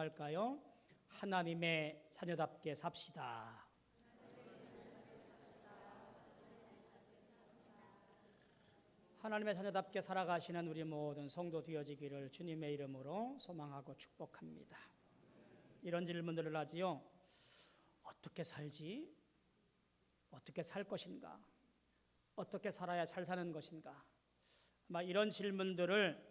할까요? 하나님의 자녀답게 삽시다. 하나님의 자녀답게 살아가시는 우리 모든 성도 되어지기를 주님의 이름으로 소망하고 축복합니다. 이런 질문들을 하지요. 어떻게 살지? 어떻게 살 것인가? 어떻게 살아야 잘 사는 것인가? 아마 이런 질문들을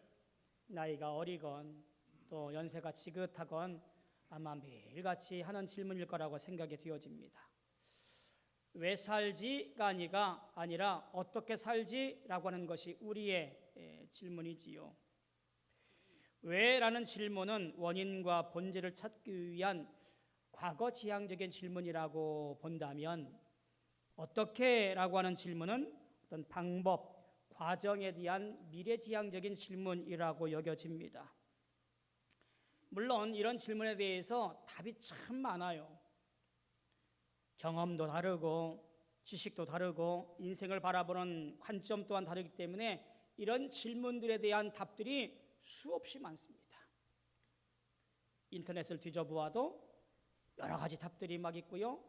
나이가 어리건 또 연세가 지긋하건 아마 매일같이 하는 질문일 거라고 생각이 되어집니다. 왜 살지가 아니라 어떻게 살지라고 하는 것이 우리의 질문이지요. 왜라는 질문은 원인과 본질을 찾기 위한 과거지향적인 질문이라고 본다면, 어떻게라고 하는 질문은 어떤 방법, 과정에 대한 미래지향적인 질문이라고 여겨집니다. 물론 이런 질문에 대해서 답이 참 많아요. 경험도 다르고 지식도 다르고 인생을 바라보는 관점 또한 다르기 때문에 이런 질문들에 대한 답들이 수없이 많습니다. 인터넷을 뒤져보아도 여러 가지 답들이 막 있고요.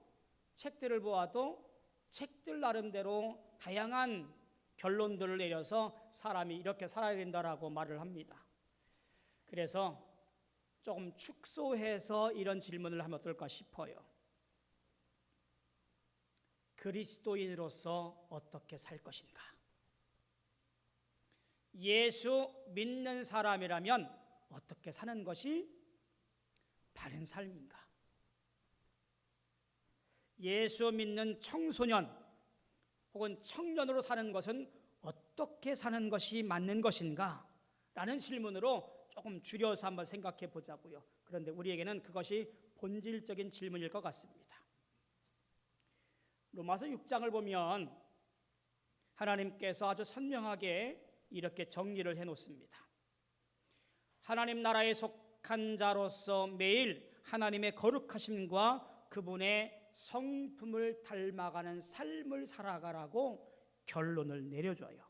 책들을 보아도 책들 나름대로 다양한 결론들을 내려서 사람이 이렇게 살아야 된다라고 말을 합니다. 그래서 조금 축소해서 이런 질문을 하면 어떨까 싶어요. 그리스도인으로서 어떻게 살 것인가? 예수 믿는 사람이라면 어떻게 사는 것이 바른 삶인가? 예수 믿는 청소년 혹은 청년으로 사는 것은 어떻게 사는 것이 맞는 것인가? 라는 질문으로 조금 줄여서 한번 생각해 보자고요. 그런데 우리에게는 그것이 본질적인 질문일 것 같습니다. 로마서 6장을 보면 하나님께서 아주 선명하게 이렇게 정리를 해놓습니다. 하나님 나라에 속한 자로서 매일 하나님의 거룩하심과 그분의 성품을 닮아가는 삶을 살아가라고 결론을 내려줘요.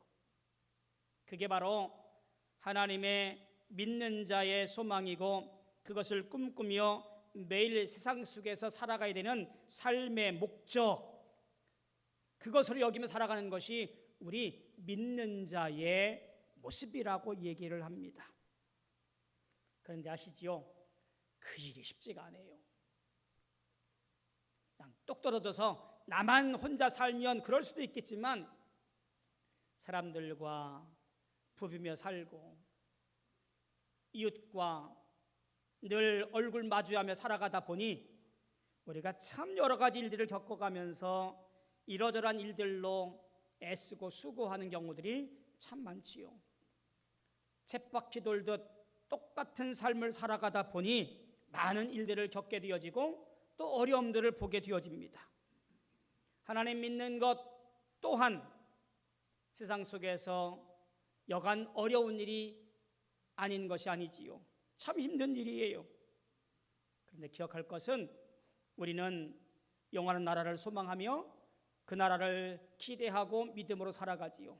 그게 바로 하나님의 믿는 자의 소망이고, 그것을 꿈꾸며 매일 세상 속에서 살아가야 되는 삶의 목적, 그것을 여기며 살아가는 것이 우리 믿는 자의 모습이라고 얘기를 합니다. 그런데 아시지요? 그 일이 쉽지가 않아요. 그냥 똑 떨어져서 나만 혼자 살면 그럴 수도 있겠지만, 사람들과 부비며 살고 이웃과 늘 얼굴 마주하며 살아가다 보니 우리가 참 여러 가지 일들을 겪어가면서 이러저러한 일들로 애쓰고 수고하는 경우들이 참 많지요. 쳇바퀴 돌듯 똑같은 삶을 살아가다 보니 많은 일들을 겪게 되어지고 또 어려움들을 보게 되어집니다. 하나님 믿는 것 또한 세상 속에서 여간 어려운 일이 아닌 것이 아니지요. 참 힘든 일이에요. 그런데 기억할 것은 우리는 영원한 나라를 소망하며 그 나라를 기대하고 믿음으로 살아가지요.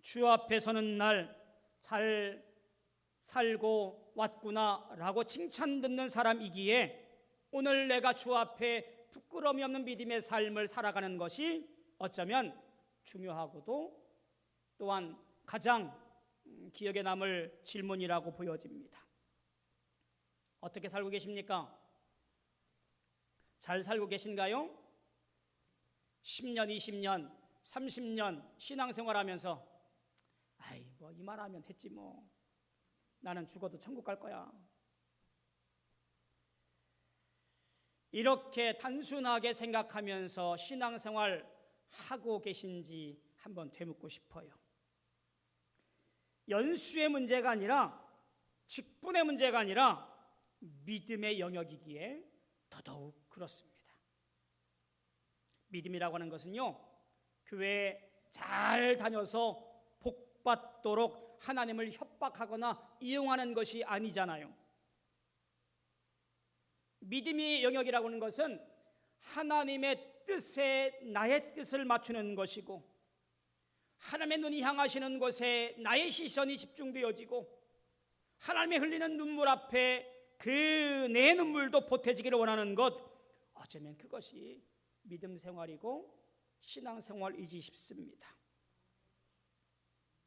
주 앞에 서는 날 잘 살고 왔구나라고 칭찬 듣는 사람이기에 오늘 내가 주 앞에 부끄러움이 없는 믿음의 삶을 살아가는 것이 어쩌면 중요하고도 또한 가장 기억에 남을 질문이라고 보여집니다. 어떻게 살고 계십니까? 잘 살고 계신가요? 10년, 20년, 30년 신앙생활하면서 뭐 이만하면 됐지 뭐. 나는 죽어도 천국 갈 거야. 이렇게 단순하게 생각하면서 신앙생활 하고 계신지 한번 되묻고 싶어요. 연수의 문제가 아니라, 직분의 문제가 아니라 믿음의 영역이기에 더더욱 그렇습니다. 믿음이라고 하는 것은요, 교회에 잘 다녀서 복받도록 하나님을 협박하거나 이용하는 것이 아니잖아요. 믿음의 영역이라고 하는 것은 하나님의 뜻에 나의 뜻을 맞추는 것이고, 하나님의 눈이 향하시는 곳에 나의 시선이 집중되어지고, 하나님의 흘리는 눈물 앞에 그 내 눈물도 보태지기를 원하는 것, 어쩌면 그것이 믿음 생활이고 신앙 생활이지 싶습니다.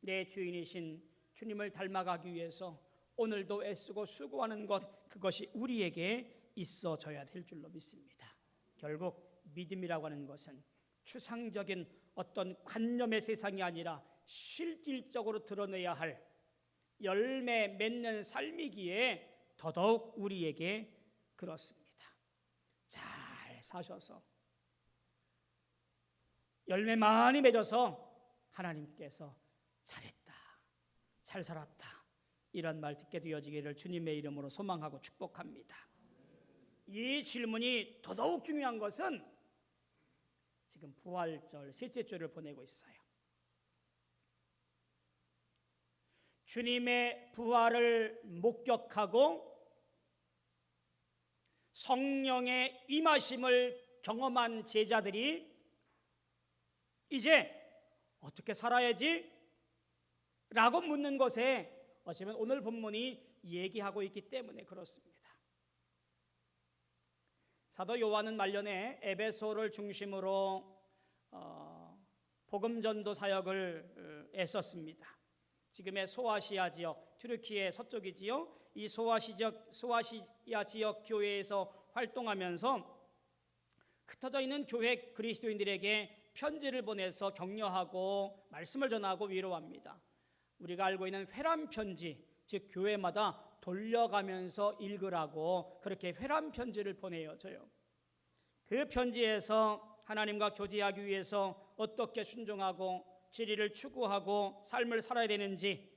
내 주인이신 주님을 닮아가기 위해서 오늘도 애쓰고 수고하는 것, 그것이 우리에게 있어져야 될 줄로 믿습니다. 결국 믿음이라고 하는 것은 추상적인 어떤 관념의 세상이 아니라 실질적으로 드러내야 할 열매 맺는 삶이기에 더더욱 우리에게 그렇습니다. 잘 사셔서 열매 많이 맺어서 하나님께서 잘했다, 잘 살았다, 이런 말 듣게 되어지기를 주님의 이름으로 소망하고 축복합니다. 이 질문이 더더욱 중요한 것은 지금 부활절, 셋째 주를 보내고 있어요. 주님의 부활을 목격하고 성령의 임하심을 경험한 제자들이 이제 어떻게 살아야지? 라고 묻는 것에 어쩌면 오늘 본문이 얘기하고 있기 때문에 그렇습니다. 사도 요한은 말년에 에베소를 중심으로 복음 전도 사역을 애썼습니다. 지금의 소아시아 지역, 튀르키예 서쪽이지요. 이 소아시아 지역 교회에서 활동하면서 흩어져 있는 교회 그리스도인들에게 편지를 보내서 격려하고 말씀을 전하고 위로합니다. 우리가 알고 있는 회람 편지, 즉 교회마다 돌려가면서 읽으라고 그렇게 회람 편지를 보내줘요. 그 편지에서 하나님과 교제하기 위해서 어떻게 순종하고 진리를 추구하고 삶을 살아야 되는지,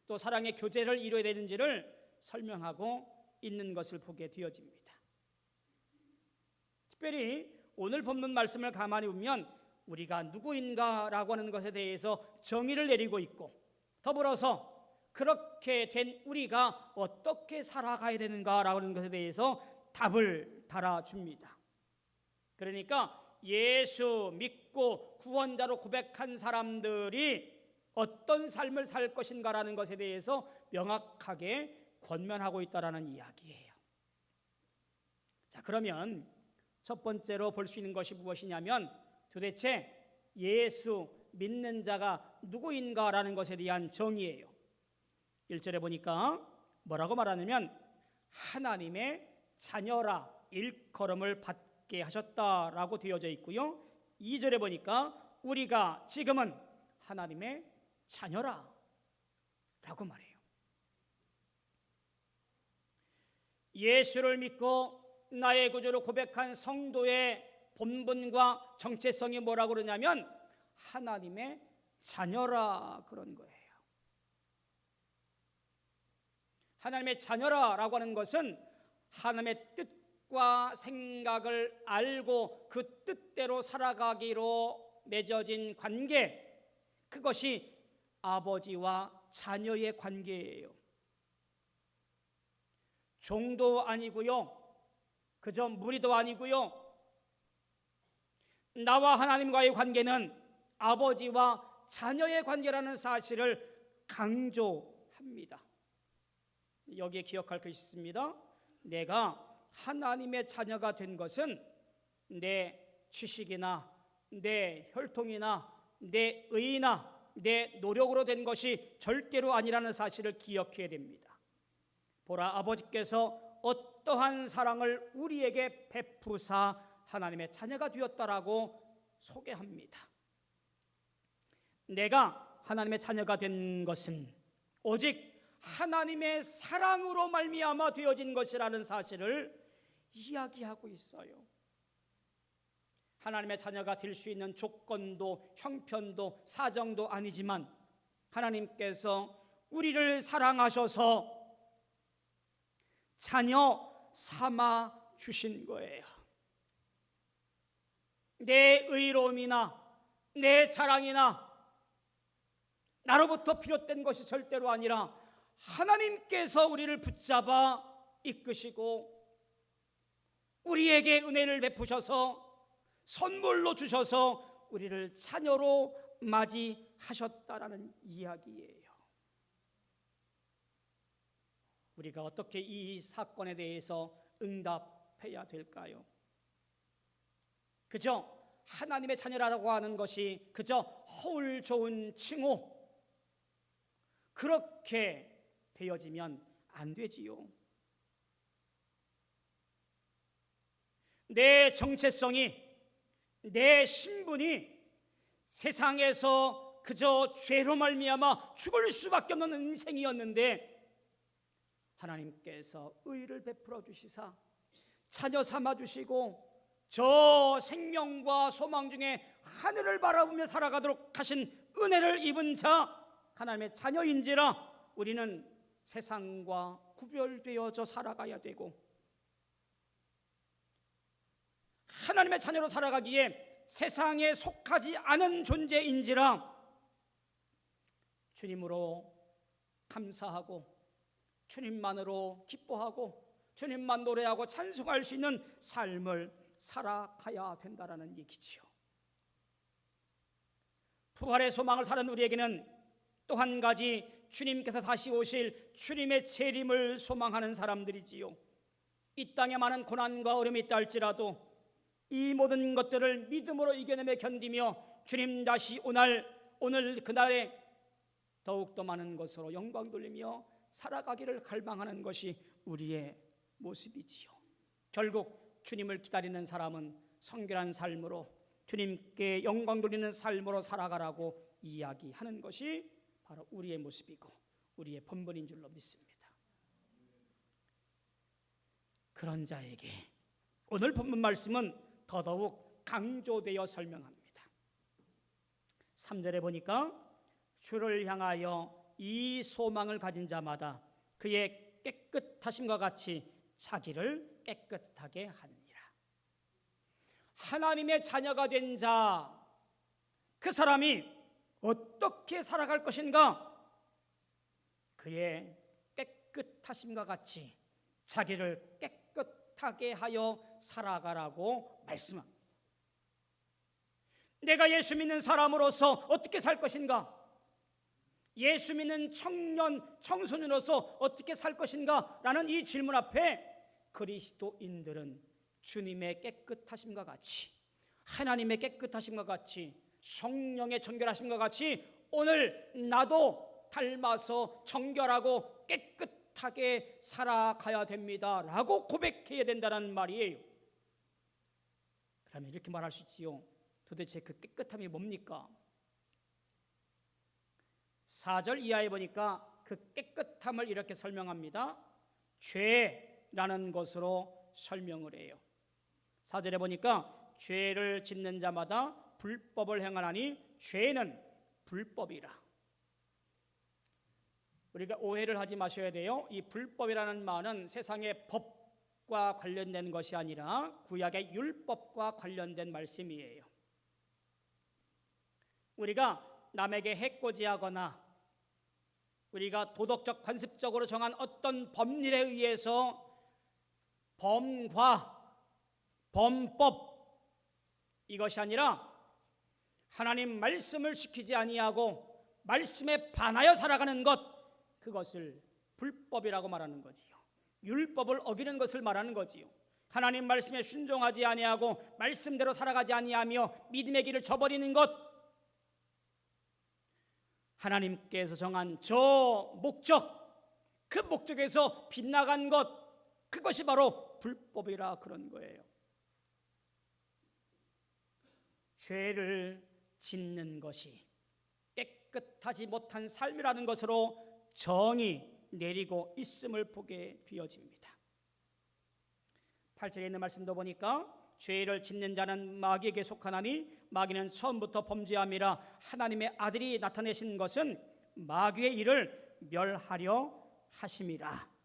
또 사랑의 교제를 이루어야 되는지를 설명하고 있는 것을 보게 되어집니다. 특별히 오늘 본문 말씀을 가만히 보면 우리가 누구인가라고 하는 것에 대해서 정의를 내리고 있고, 더불어서 그렇게 된 우리가 어떻게 살아가야 되는가라고 하는 것에 대해서 답을 달아줍니다. 그러니까 예수 믿고 구원자로 고백한 사람들이 어떤 삶을 살 것인가라는 것에 대해서 명확하게 권면하고 있다라는 이야기예요. 자, 그러면 첫 번째로 볼 수 있는 것이 무엇이냐면 도대체 예수 믿는 자가 누구인가라는 것에 대한 정의예요. 1절에 보니까 뭐라고 말하냐면 하나님의 자녀라 일컬음을 받게 하셨다라고 되어져 있고요. 2절에 보니까 우리가 지금은 하나님의 자녀라 라고 말해요. 예수를 믿고 나의 구주로 고백한 성도의 본분과 정체성이 뭐라고 그러냐면 하나님의 자녀라 그런 거예요. 하나님의 자녀라라고 하는 것은 하나님의 뜻과 생각을 알고 그 뜻대로 살아가기로 맺어진 관계, 그것이 아버지와 자녀의 관계예요. 종도 아니고요, 그저 무리도 아니고요, 나와 하나님과의 관계는 아버지와 자녀의 관계라는 사실을 강조합니다. 여기에 기억할 것이 있습니다. 내가 하나님의 자녀가 된 것은 내 지식이나 내 혈통이나 내 의나 내 노력으로 된 것이 절대로 아니라는 사실을 기억해야 됩니다. 보라, 아버지께서 어떠한 사랑을 우리에게 베푸사 하나님의 자녀가 되었다라고 소개합니다. 내가 하나님의 자녀가 된 것은 오직 하나님의 사랑으로 말미암아 되어진 것이라는 사실을 이야기하고 있어요. 하나님의 자녀가 될 수 있는 조건도 형편도 사정도 아니지만 하나님께서 우리를 사랑하셔서 자녀 삼아 주신 거예요. 내 의로움이나 내 자랑이나 나로부터 비롯된 것이 절대로 아니라 하나님께서 우리를 붙잡아 이끄시고 우리에게 은혜를 베푸셔서 선물로 주셔서 우리를 자녀로 맞이하셨다라는 이야기예요. 우리가 어떻게 이 사건에 대해서 응답해야 될까요? 그저 하나님의 자녀라고 하는 것이 그저 허울 좋은 칭호, 그렇게 되어지면 안 되지요. 내 정체성이, 내 신분이 세상에서 그저 죄로 말미암아 죽을 수밖에 없는 인생이었는데 하나님께서 의를 베풀어 주시사 자녀 삼아 주시고 저 생명과 소망 중에 하늘을 바라보며 살아가도록 하신 은혜를 입은 자, 하나님의 자녀인지라 우리는 세상과 구별되어져 살아가야 되고, 하나님의 자녀로 살아가기에 세상에 속하지 않은 존재인지라 주님으로 감사하고 주님만으로 기뻐하고 주님만 노래하고 찬송할 수 있는 삶을 살아가야 된다라는 얘기지요. 부활의 소망을 사는 우리에게는 또 한 가지, 주님께서 다시 오실 주님의 재림을 소망하는 사람들이지요. 이 땅에 많은 고난과 어려움이 있다 할지라도 이 모든 것들을 믿음으로 이겨내며 견디며 주님 다시 오늘 그날에 더욱더 많은 것으로 영광 돌리며 살아가기를 갈망하는 것이 우리의 모습이지요. 결국 주님을 기다리는 사람은 성결한 삶으로 주님께 영광 돌리는 삶으로 살아가라고 이야기하는 것이 바로 우리의 모습이고 우리의 본분인 줄로 믿습니다. 그런 자에게 오늘 본문 말씀은 더더욱 강조되어 설명합니다. 3절에 보니까 주를 향하여 이 소망을 가진 자마다 그의 깨끗하심과 같이 자기를 깨끗하게 하느니라. 하나님의 자녀가 된 자, 그 사람이 어떻게 살아갈 것인가? 그의 깨끗하심과 같이 자기를 깨끗하게 하여 살아가라고 말씀합니다. 내가 예수 믿는 사람으로서 어떻게 살 것인가? 예수 믿는 청년, 청소년으로서 어떻게 살 것인가? 라는 이 질문 앞에 그리스도인들은 주님의 깨끗하심과 같이, 하나님의 깨끗하심과 같이, 성령의 정결하심과 같이 오늘 나도 닮아서 정결하고 깨끗하게 살아가야 됩니다 라고 고백해야 된다는 말이에요. 그러면 이렇게 말할 수 있지요. 도대체 그 깨끗함이 뭡니까? 4절 이하에 보니까 그 깨끗함을 이렇게 설명합니다. 죄라는 것으로 설명을 해요. 4절에 보니까 죄를 짓는 자마다 불법을 행하나니 죄는 불법이라. 우리가 오해를 하지 마셔야 돼요. 이 불법이라는 말은 세상의 법과 관련된 것이 아니라 구약의 율법과 관련된 말씀이에요. 우리가 남에게 해코지하거나 우리가 도덕적 관습적으로 정한 어떤 법률에 의해서 범과 범법, 이것이 아니라 하나님 말씀을 지키지 아니하고 말씀에 반하여 살아가는 것, 그것을 불법이라고 말하는 거지요. 율법을 어기는 것을 말하는 거지요. 하나님 말씀에 순종하지 아니하고 말씀대로 살아가지 아니하며 믿음의 길을 저버리는 것, 하나님께서 정한 저 목적, 그 목적에서 빗나간 것, 그것이 바로 불법이라 그런 거예요. 죄를 짓는 것이 깨끗하지 못한 삶이라는 것으로 정의 내리고 있음을 보게 되어집니다. 8절에 있는 말씀도 보니까 죄를 짓는 자는 마귀에게 속하나니 마귀는 처음부터 범죄함이라. 하나님의 아들이 나타내신 것은 마귀의 일을 멸하려 하심이라.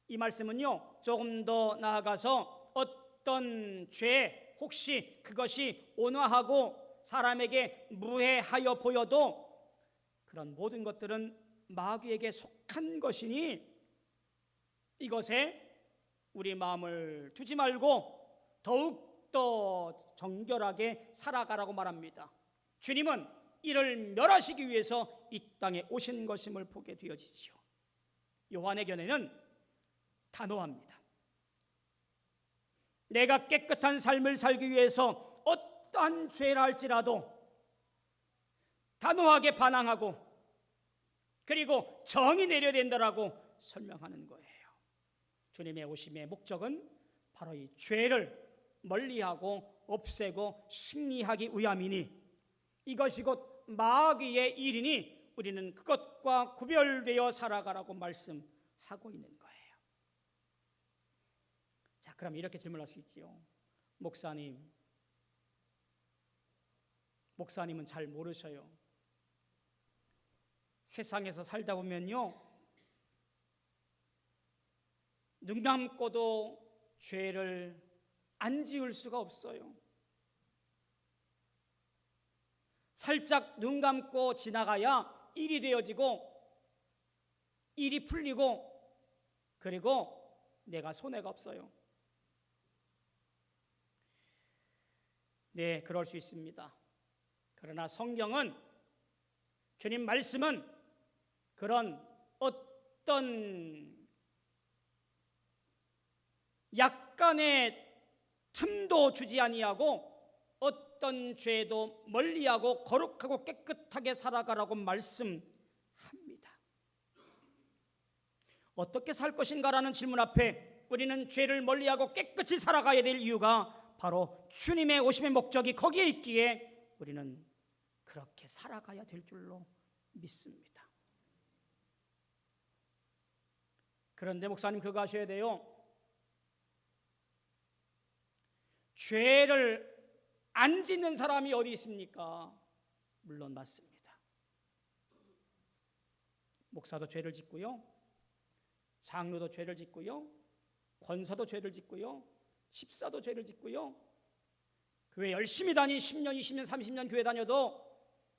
이 말씀은요, 조금 더 나아가서 어떤 죄, 혹시 그것이 온화하고 사람에게 무해하여 보여도 그런 모든 것들은 마귀에게 속한 것이니 이것에 우리 마음을 두지 말고 더욱더 정결하게 살아가라고 말합니다. 주님은 이를 멸하시기 위해서 이 땅에 오신 것임을 보게 되어지지요. 요한의 견해는 단호합니다. 내가 깨끗한 삶을 살기 위해서 어떠한 죄를 할지라도 단호하게 반항하고 그리고 정의 내려야 된다라고 설명하는 거예요. 주님의 오심의 목적은 바로 이 죄를 멀리하고 없애고 승리하기 위함이니 이것이 곧 마귀의 일이니 우리는 그것과 구별되어 살아가라고 말씀하고 있는 거예요. 자, 그럼 이렇게 질문할 수 있지요. 목사님은 잘 모르셔요. 세상에서 살다 보면요, 눈 감고도 죄를 안 지을 수가 없어요. 살짝 눈 감고 지나가야 일이 되어지고 일이 풀리고 그리고 내가 손해가 없어요. 네, 그럴 수 있습니다. 그러나 성경은, 주님 말씀은 그런 어떤 약간의 틈도 주지 아니하고 어떤 죄도 멀리하고 거룩하고 깨끗하게 살아가라고 말씀합니다. 어떻게 살 것인가라는 질문 앞에 우리는 죄를 멀리하고 깨끗이 살아가야 될 이유가 바로 주님의 오심의 목적이 거기에 있기에 우리는 그렇게 살아가야 될 줄로 믿습니다. 그런데 목사님, 그거 아셔야 돼요. 죄를 안 짓는 사람이 어디 있습니까? 물론 맞습니다. 목사도 죄를 짓고요, 장로도 죄를 짓고요, 권사도 죄를 짓고요, 집사도 죄를 짓고요, 교회 열심히 10년, 20년, 30년 교회 다녀도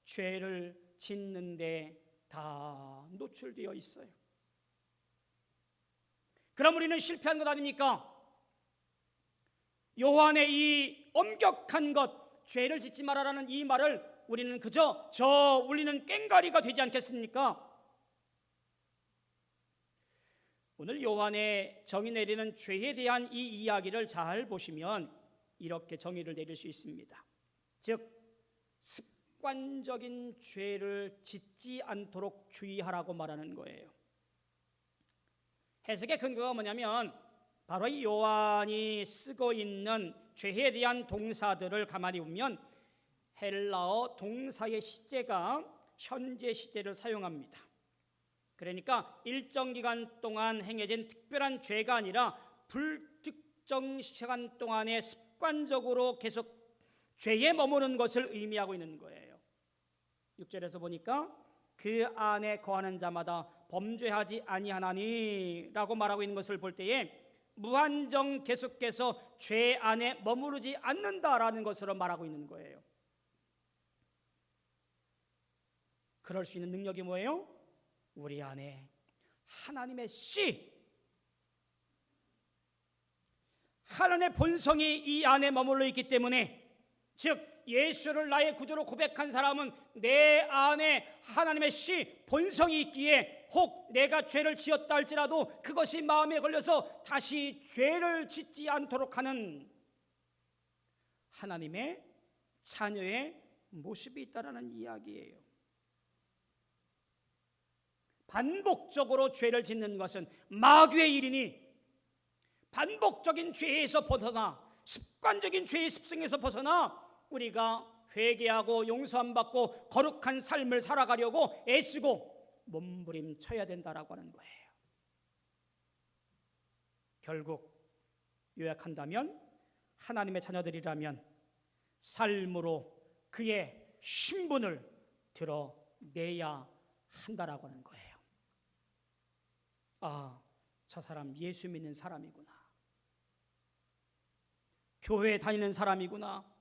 죄를 짓는데 다 노출되어 있어요. 그럼 우리는 실패한 것 아닙니까? 요한의 이 엄격한 것, 죄를 짓지 말아라는 이 말을 우리는 그저 울리는 꽹과리가 되지 않겠습니까? 오늘 요한의 정의 내리는 죄에 대한 이 이야기를 잘 보시면 이렇게 정의를 내릴 수 있습니다. 즉, 습관적인 죄를 짓지 않도록 주의하라고 말하는 거예요. 해석의 근거가 뭐냐면 바로 이 요한이 쓰고 있는 죄에 대한 동사들을 가만히 보면 헬라어 동사의 시제가 현재 시제를 사용합니다. 그러니까 일정 기간 동안 행해진 특별한 죄가 아니라 불특정 시간 동안에 습관적으로 계속 죄에 머무는 것을 의미하고 있는 거예요. 6절에서 보니까 그 안에 거하는 자마다 범죄하지 아니하나니 라고 말하고 있는 것을 볼 때에 무한정 계속해서 죄 안에 머무르지 않는다라는 것으로 말하고 있는 거예요. 그럴 수 있는 능력이 뭐예요? 우리 안에 하나님의 씨, 하나님의 본성이 이 안에 머물러 있기 때문에, 즉 예수를 나의 구주로 고백한 사람은 내 안에 하나님의 씨, 본성이 있기에 혹 내가 죄를 지었다 할지라도 그것이 마음에 걸려서 다시 죄를 짓지 않도록 하는 하나님의 자녀의 모습이 있다라는 이야기예요. 반복적으로 죄를 짓는 것은 마귀의 일이니 반복적인 죄에서 벗어나, 습관적인 죄의 습성에서 벗어나 우리가 회개하고 용서함 받고 거룩한 삶을 살아가려고 애쓰고 몸부림쳐야 된다라고 하는 거예요. 결국 요약한다면 하나님의 자녀들이라면 삶으로 그의 신분을 드러내야 한다라고 하는 거예요. 아, 저 사람 예수 믿는 사람이구나, 교회에 다니는 사람이구나,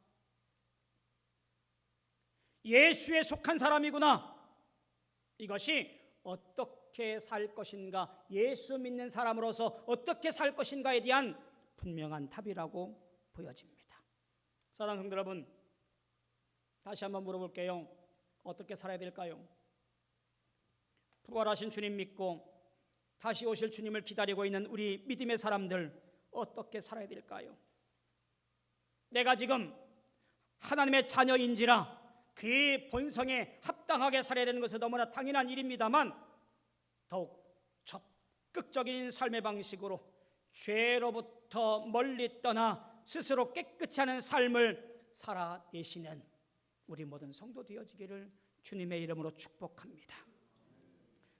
예수에 속한 사람이구나. 이것이 어떻게 살 것인가, 예수 믿는 사람으로서 어떻게 살 것인가에 대한 분명한 답이라고 보여집니다. 사랑하는 성도 여러분, 다시 한번 물어볼게요. 어떻게 살아야 될까요? 부활하신 주님 믿고 다시 오실 주님을 기다리고 있는 우리 믿음의 사람들 어떻게 살아야 될까요? 내가 지금 하나님의 자녀인지라 그의 본성에 합당하게 살아야 되는 것은 너무나 당연한 일입니다만 더욱 적극적인 삶의 방식으로 죄로부터 멀리 떠나 스스로 깨끗이 하는 삶을 살아내시는 우리 모든 성도 되어지기를 주님의 이름으로 축복합니다.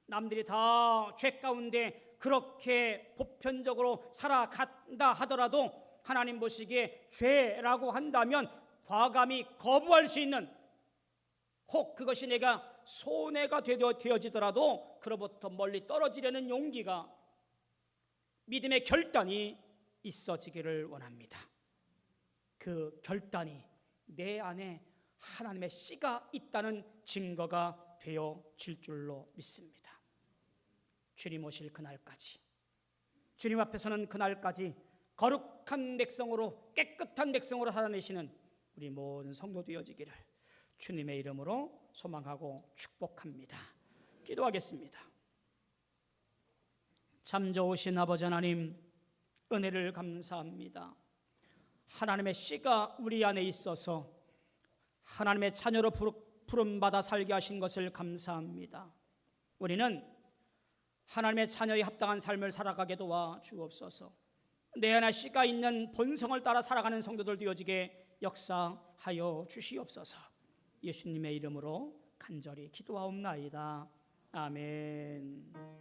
남들이 다 죄 가운데 그렇게 보편적으로 살아간다 하더라도 하나님 보시기에 죄라고 한다면 과감히 거부할 수 있는, 혹 그것이 내가 손해가 되어지더라도 그로부터 멀리 떨어지려는 용기가, 믿음의 결단이 있어지기를 원합니다. 그 결단이 내 안에 하나님의 씨가 있다는 증거가 되어질 줄로 믿습니다. 주님 오실 그날까지, 주님 앞에서는 그날까지 거룩한 백성으로, 깨끗한 백성으로 살아내시는 우리 모든 성도 되어지기를 주님의 이름으로 소망하고 축복합니다. 기도하겠습니다. 참 좋으신 아버지 하나님, 은혜를 감사합니다. 하나님의 씨가 우리 안에 있어서 하나님의 자녀로 부름받아 살게 하신 것을 감사합니다. 우리는 하나님의 자녀에 합당한 삶을 살아가게 도와 주옵소서. 내 안에 씨가 있는 본성을 따라 살아가는 성도들 되어지게 역사하여 주시옵소서. 예수님의 이름으로 간절히 기도하옵나이다. 아멘.